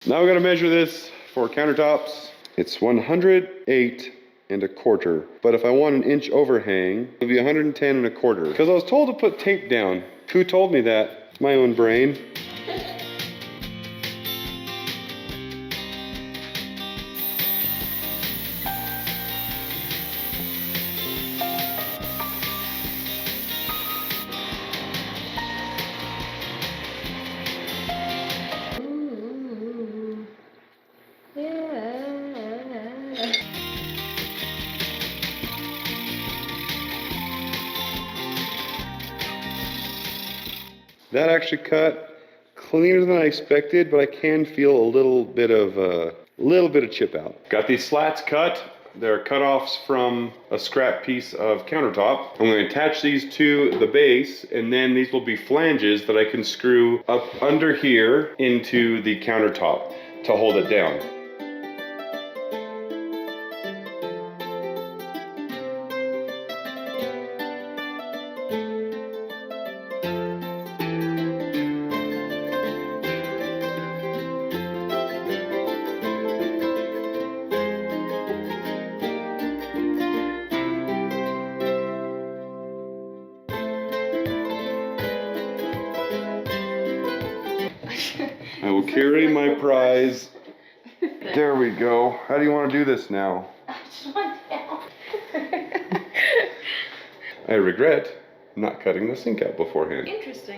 Now we're gonna measure this for countertops. It's 108 1/4. But if I want an inch overhang, it'll be 110 1/4. Because I was told to put tape down. Who told me that? It's my own brain. That actually cut cleaner than I expected, but I can feel a little bit of chip out. Got these slats cut. They're cut-offs from a scrap piece of countertop. I'm going to attach these to the base, and then these will be flanges that I can screw up under here into the countertop to hold it down. I will carry my prize. There we go. How do you want to do this now? I just want down. I regret not cutting the sink out beforehand. Interesting.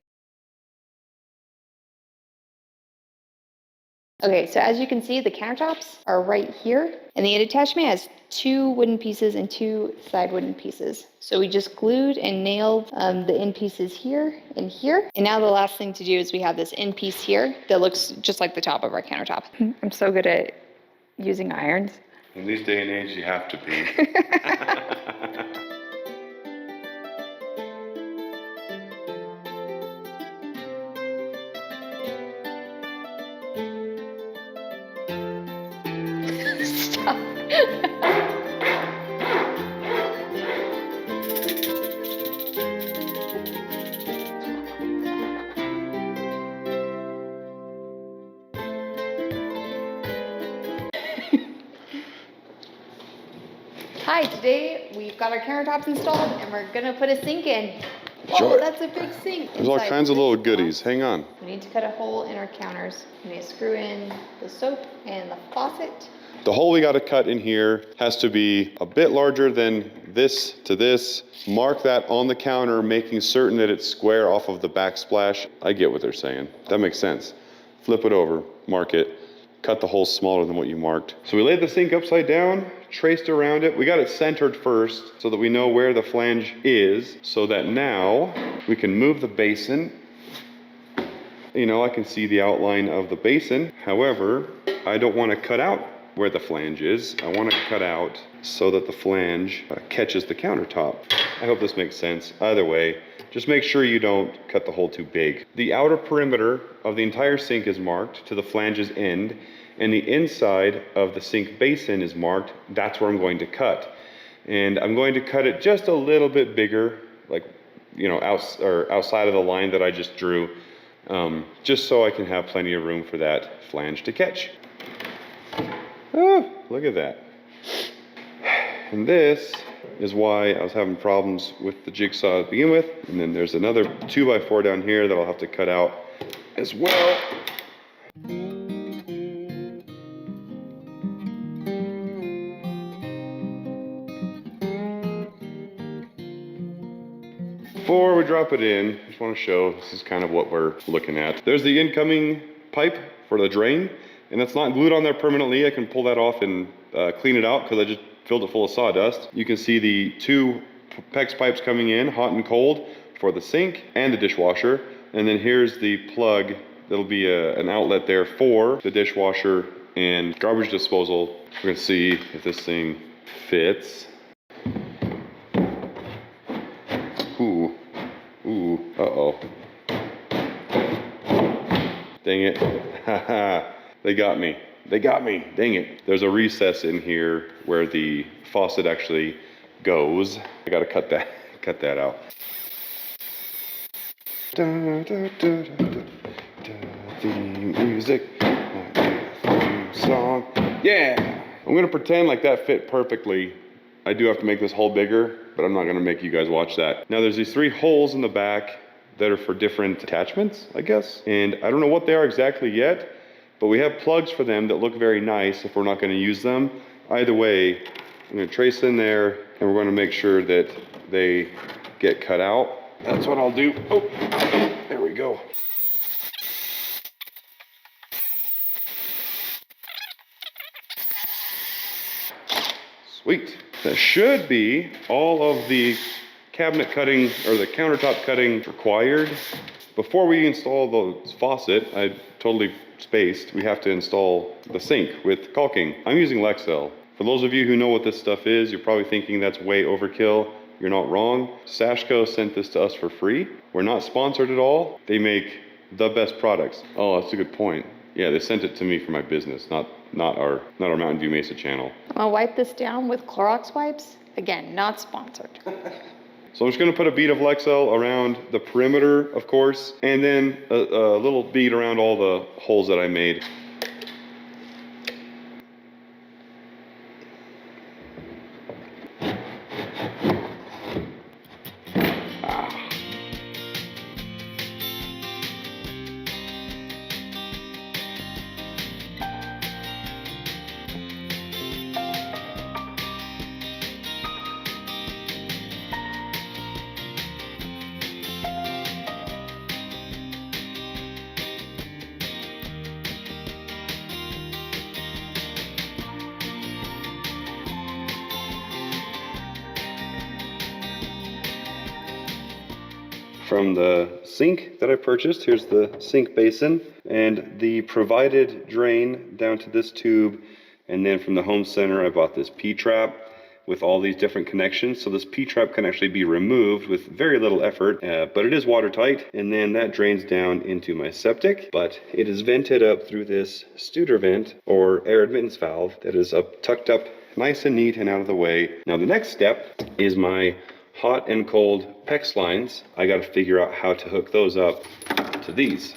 Okay, so as you can see, the countertops are right here, and the attachment has 2 wooden pieces and 2 side wooden pieces. So we just glued and nailed the end pieces here and here. And now the last thing to do is we have this end piece here that looks just like the top of our countertop. I'm so good at using irons. In these day and age, you have to be. Stop. Hi, today we've got our countertops installed and we're gonna put a sink in. Whoa, that's a big sink. There's all kinds of little goodies. Hang on. We need to cut a hole in our counters. We need to screw in the soap and the faucet. The hole we got to cut in here has to be a bit larger than this to this. Mark that on the counter, making certain that it's square off of the backsplash. I get what they're saying. That makes sense. Flip it over, mark it, cut the hole smaller than what you marked. So we laid the sink upside down, traced around it. We got it centered first so that we know where the flange is, so that now we can move the basin. You know, I can see the outline of the basin. However, I don't want to cut out where the flange is. I want to cut out so that the flange catches the countertop. I hope this makes sense. Either way, just make sure you don't cut the hole too big. The outer perimeter of the entire sink is marked to the flange's end, and the inside of the sink basin is marked. That's where I'm going to cut. And I'm going to cut it just a little bit bigger, like, you know, outside of the line that I just drew, just so I can have plenty of room for that flange to catch. Oh, look at that. And this is why I was having problems with the jigsaw to begin with. And then there's another 2x4 down here that I'll have to cut out as well. Before we drop it in, I just want to show, this is kind of what we're looking at. There's the incoming pipe for the drain, and that's not glued on there permanently. I can pull that off and clean it out because I just filled it full of sawdust. You can see the 2 PEX pipes coming in, hot and cold, for the sink and the dishwasher. And then here's the plug. There'll be an outlet there for the dishwasher and garbage disposal. We're gonna see if this thing fits. Ooh, uh-oh. Dang it, haha, they got me. They got me, dang it. There's a recess in here where the faucet actually goes. I gotta cut that out. Da, da, da, da, da, da, theme music. I'm gonna pretend like that fit perfectly. I do have to make this hole bigger, but I'm not gonna make you guys watch that. Now there's these 3 holes in the back that are for different attachments, I guess. And I don't know what they are exactly yet, but we have plugs for them that look very nice if we're not gonna use them. Either way, I'm gonna trace in there and we're gonna make sure that they get cut out. That's what I'll do. Oh, there we go. Sweet. That should be all of the cabinet cutting or the countertop cutting required. Before we install the faucet, I totally spaced, we have to install the sink with caulking. I'm using Lexel. For those of you who know what this stuff is, you're probably thinking that's way overkill. You're not wrong. Sashco sent this to us for free. We're not sponsored at all. They make the best products. Oh, that's a good point. Yeah, they sent it to me for my business, not our Mountain View Mesa channel. I'll wipe this down with Clorox wipes. Again, not sponsored. So I'm just gonna put a bead of Lexel around the perimeter, of course, and then a little bead around all the holes that I made. From the sink that I purchased, here's the sink basin and the provided drain down to this tube. And then from the home center, I bought this P-trap with all these different connections. So this P-trap can actually be removed with very little effort, but it is watertight. And then that drains down into my septic, but it is vented up through this Studer vent or air admittance valve that is tucked up nice and neat and out of the way. Now the next step is my hot and cold PEX lines. I got to figure out how to hook those up to these.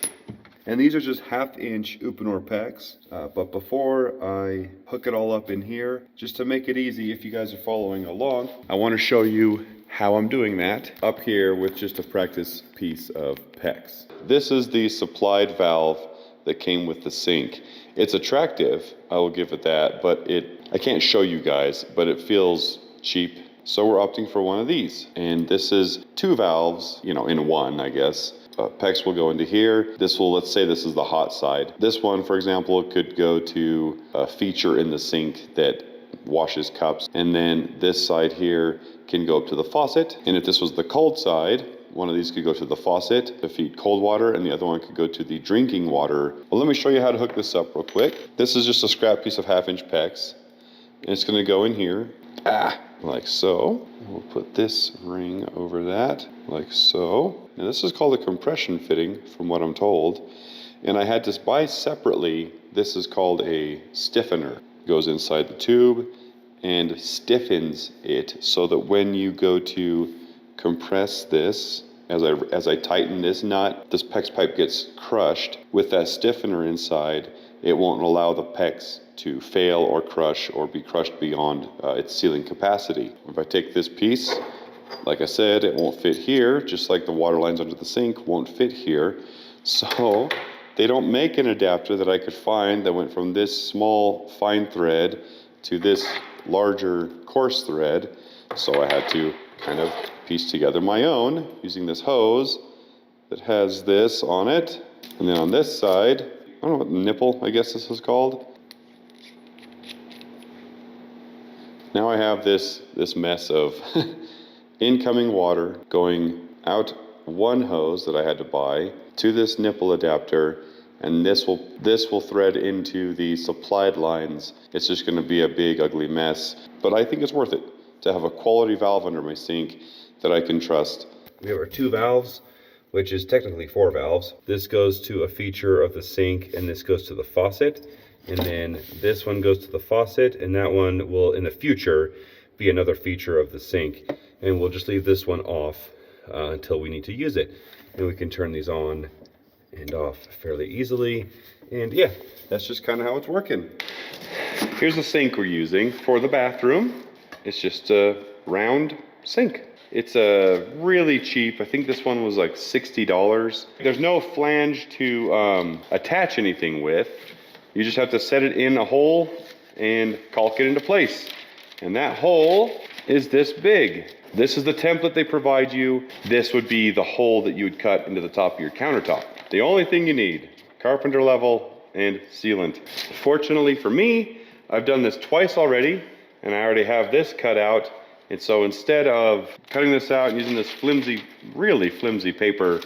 And these are just 1/2 inch Uponor PEX. But before I hook it all up in here, just to make it easy if you guys are following along, I want to show you how I'm doing that up here with just a practice piece of PEX. This is the supplied valve that came with the sink. It's attractive, I will give it that, but I can't show you guys, but it feels cheap. So we're opting for one of these. And this is 2 valves, in one, I guess. PEX will go into here. Let's say this is the hot side. This one, for example, could go to a feature in the sink that washes cups. And then this side here can go up to the faucet. And if this was the cold side, one of these could go to the faucet to feed cold water, and the other one could go to the drinking water. Well, let me show you how to hook this up real quick. This is just a scrap piece of 1/2 inch PEX. And it's gonna go in here. Like so. We'll put this ring over that, like so. Now this is called a compression fitting, from what I'm told. And I had to buy separately, this is called a stiffener. It goes inside the tube and stiffens it so that when you go to compress this, as I tighten this nut, this PEX pipe gets crushed. With that stiffener inside, it won't allow the PEX to fail or crush or be crushed beyond its sealing capacity. If I take this piece, like I said, it won't fit here, just like the water lines under the sink won't fit here. So they don't make an adapter that I could find that went from this small fine thread to this larger coarse thread. So I had to kind of piece together my own using this hose that has this on it. And then on this side, I don't know what nipple, I guess this is called. Now I have this mess of incoming water going out one hose that I had to buy to this nipple adapter, and this will thread into the supplied lines. It's just going to be a big ugly mess, but I think it's worth it to have a quality valve under my sink that I can trust. We have our 2 valves, which is technically 4 valves. This goes to a feature of the sink, and this goes to the faucet. And then this one goes to the faucet, and that one will, in the future, be another feature of the sink. And we'll just leave this one off until we need to use it. And we can turn these on and off fairly easily. And yeah, that's just kind of how it's working. Here's the sink we're using for the bathroom. It's just a round sink. It's really cheap. I think this one was like $60. There's no flange to attach anything with. You just have to set it in a hole and caulk it into place. And that hole is this big. This is the template they provide you. This would be the hole that you would cut into the top of your countertop. The only thing you need, carpenter level and sealant. Fortunately for me, I've done this twice already, and I already have this cut out. And so instead of cutting this out and using this flimsy, really flimsy paper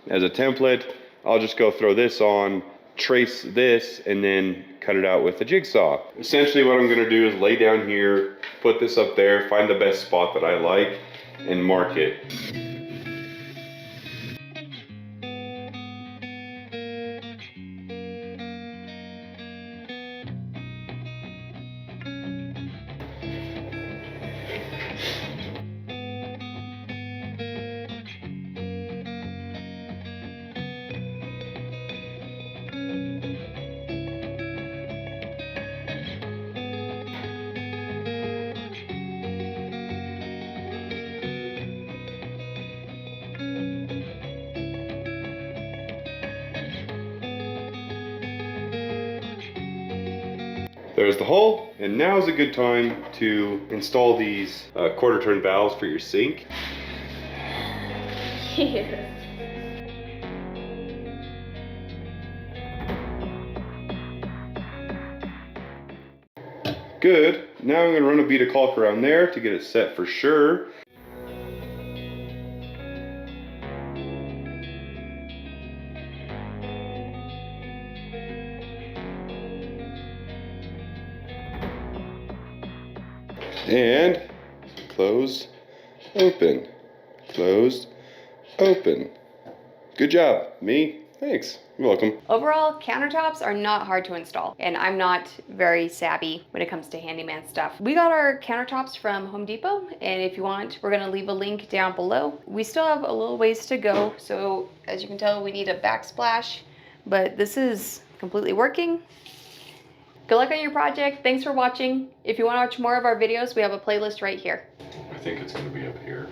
as a template, I'll just go throw this on, trace this, and then cut it out with a jigsaw. Essentially what I'm gonna do is lay down here, put this up there, find the best spot that I like, and mark it. There's the hole, and now is a good time to install these quarter turn valves for your sink. Yes. Good. Now I'm gonna run a bead of caulk around there to get it set for sure. And close, open, closed, open. Good job, me. Thanks. You're welcome. Overall, countertops are not hard to install, and I'm not very savvy when it comes to handyman stuff. We got our countertops from Home Depot, and if you want, we're gonna leave a link down below. We still have a little ways to go, so as you can tell, we need a backsplash, but this is completely working. Good luck on your project. Thanks for watching. If you want to watch more of our videos, we have a playlist right here. I think it's gonna be up here.